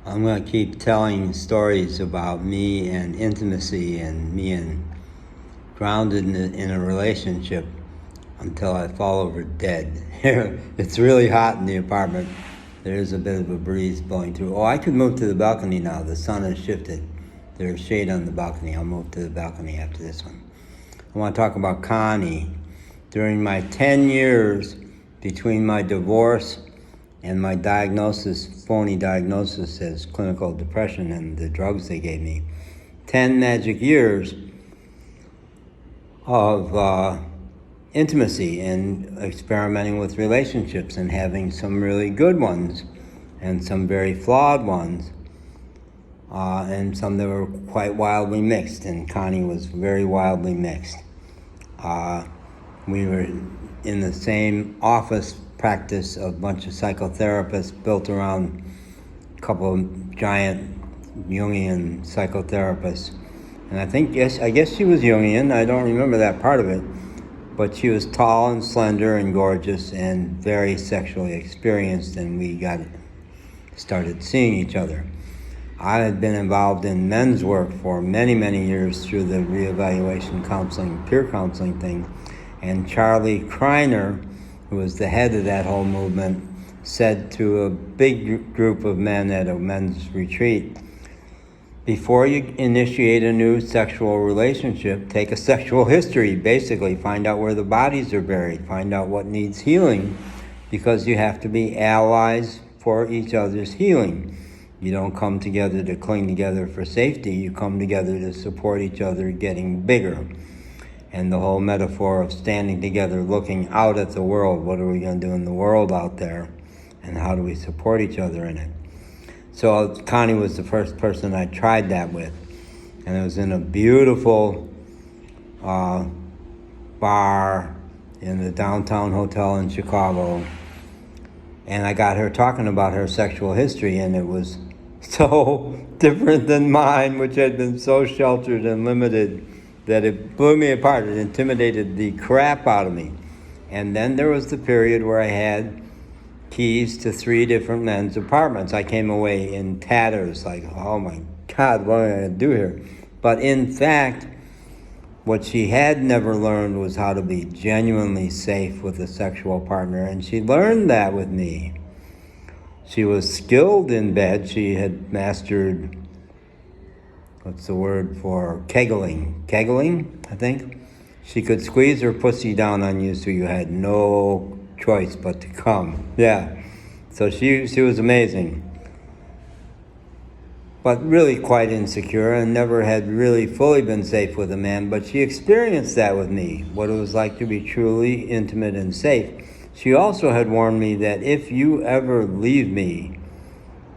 I'm going to keep telling stories about me and intimacy and me and grounded in a relationship until I fall over dead. It's really hot in the apartment. There's a bit of a breeze blowing through. Oh, I could move to the balcony now. The sun has shifted. There's shade on the balcony. I'll move to the balcony after this one. I want to talk about Connie. During my 10 years between my divorce and my phony diagnosis as clinical depression and the drugs they gave me, 10 magic years of intimacy and experimenting with relationships and having some really good ones and some very flawed ones and some that were quite wildly mixed, and Connie was very wildly mixed. We were in the same office practice of a bunch of psychotherapists built around a couple of giant Jungian psychotherapists. And I guess she was Jungian. I don't remember that part of it. But she was tall and slender and gorgeous and very sexually experienced, and we started seeing each other. I had been involved in men's work for many, many years through the reevaluation counseling, peer counseling thing. And Charlie Kreiner, who was the head of that whole movement, said to a big group of men at a men's retreat, before you initiate a new sexual relationship, take a sexual history, basically. Find out where the bodies are buried. Find out what needs healing, because you have to be allies for each other's healing. You don't come together to cling together for safety. You come together to support each other getting bigger. And the whole metaphor of standing together, looking out at the world. What are we going to do in the world out there? And how do we support each other in it? So Connie was the first person I tried that with. And it was in a beautiful bar in the downtown hotel in Chicago. And I got her talking about her sexual history, and it was so different than mine, which had been so sheltered and limited that it blew me apart. It intimidated the crap out of me. And then there was the period where I had keys to 3 different men's apartments. I came away in tatters, like, oh my God, what am I going to do here? But in fact, what she had never learned was how to be genuinely safe with a sexual partner, and she learned that with me. She was skilled in bed. She had mastered, what's the word for kegling? Kegling, I think. She could squeeze her pussy down on you so you had no choice but to come. Yeah. So she was amazing. But really quite insecure and never had really fully been safe with a man. But she experienced that with me, what it was like to be truly intimate and safe. She also had warned me that if you ever leave me,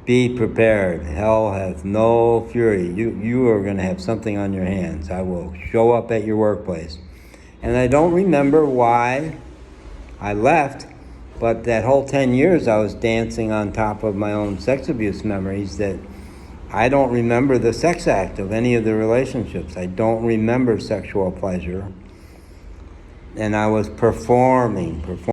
be prepared. Hell hath no fury. You are going to have something on your hands. I will show up at your workplace. And I don't remember why I left, but that whole 10 years I was dancing on top of my own sex abuse memories that I don't remember the sex act of any of the relationships. I don't remember sexual pleasure. And I was performing.